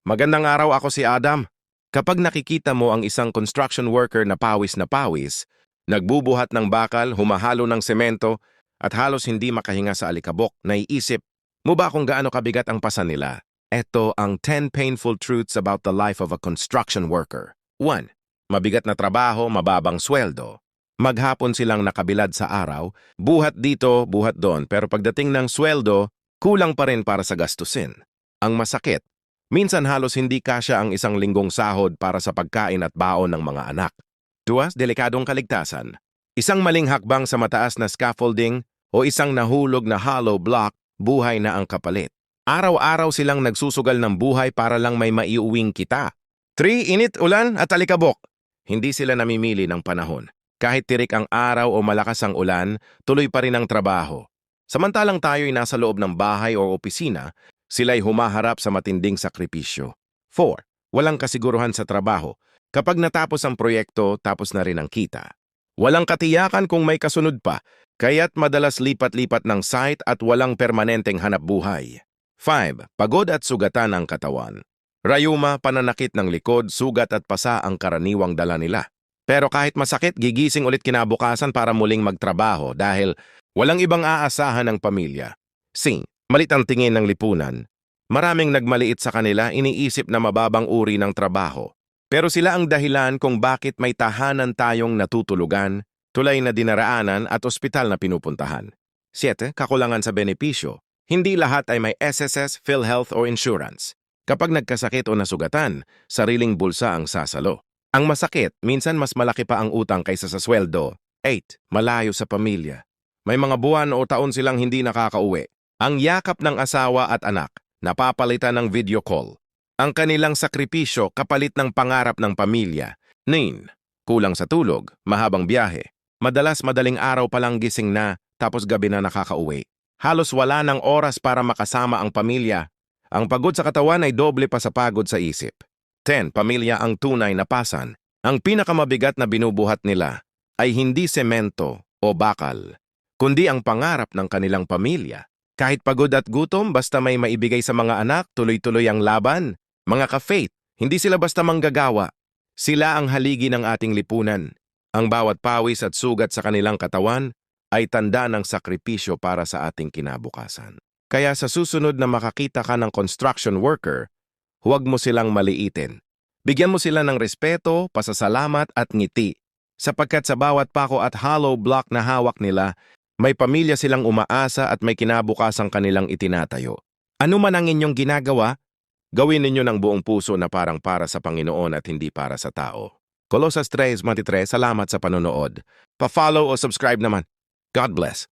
Magandang araw, ako si Adam. Kapag nakikita mo ang isang construction worker na pawis, nagbubuhat ng bakal, humahalo ng semento, at halos hindi makahinga sa alikabok, naiisip mo ba kung gaano kabigat ang pasan nila? Ito ang 10 painful truths about the life of a construction worker. 1. Mabigat na trabaho, mababang sweldo. Maghapon silang nakabilad sa araw, buhat dito, buhat doon, pero pagdating ng sweldo, kulang pa rin para sa gastusin. Ang masakit, minsan halos hindi kasya ang isang linggong sahod para sa pagkain at baon ng mga anak. 2. Delikadong kaligtasan. Isang maling hakbang sa mataas na scaffolding o isang nahulog na hollow block, buhay na ang kapalit. Araw-araw silang nagsusugal ng buhay para lang may maiuwing kita. 3. Init, ulan at alikabok. Hindi sila namimili ng panahon. Kahit tirik ang araw o malakas ang ulan, tuloy pa rin ang trabaho. Samantalang tayo'y nasa loob ng bahay o opisina, sila'y humaharap sa matinding sakripisyo. 4. Walang kasiguruhan sa trabaho. Kapag natapos ang proyekto, tapos na rin ang kita. Walang katiyakan kung may kasunod pa, kaya't madalas lipat-lipat ng site at walang permanenteng hanap buhay. 5. Pagod at sugatan ang katawan. Rayuma, pananakit ng likod, sugat at pasa ang karaniwang dala nila. Pero kahit masakit, gigising ulit kinabukasan para muling magtrabaho dahil walang ibang aasahan ng pamilya. Sing, malit ang tingin ng lipunan. Maraming nagmaliit sa kanila, iniisip na mababang uri ng trabaho. Pero sila ang dahilan kung bakit may tahanan tayong natutulugan, tulay na dinaraanan at ospital na pinupuntahan. 7. Kakulangan sa benepisyo. Hindi lahat ay may SSS, PhilHealth o insurance. Kapag nagkasakit o nasugatan, sariling bulsa ang sasalo. Ang masakit, minsan mas malaki pa ang utang kaysa sa sweldo. 8. Malayo sa pamilya. May mga buwan o taon silang hindi nakakauwi. Ang yakap ng asawa at anak, napapalitan ng video call. Ang kanilang sakripisyo kapalit ng pangarap ng pamilya. 9. Kulang sa tulog, mahabang biyahe. Madalas madaling araw pa lang gising na, tapos gabi na nakakauwi. Halos wala ng oras para makasama ang pamilya. Ang pagod sa katawan ay doble pa sa pagod sa isip. 10. Pamilya ang tunay na pasan. Ang pinakamabigat na binubuhat nila ay hindi semento o bakal, kundi ang pangarap ng kanilang pamilya. Kahit pagod at gutom, basta may maibigay sa mga anak, tuloy-tuloy ang laban. Mga ka-faith, hindi sila basta manggagawa. Sila ang haligi ng ating lipunan. Ang bawat pawis at sugat sa kanilang katawan ay tanda ng sakripisyo para sa ating kinabukasan. Kaya sa susunod na makakita ka ng construction worker, huwag mo silang maliitin. Bigyan mo sila ng respeto, pasasalamat at ngiti. Sapagkat sa bawat pako at hollow block na hawak nila, may pamilya silang umaasa at may kinabukasang kanilang itinatayo. Ano man ang inyong ginagawa, gawin ninyo ng buong puso na parang para sa Panginoon at hindi para sa tao. Colosas 3:23, salamat sa panonood. Pa-follow o subscribe naman. God bless.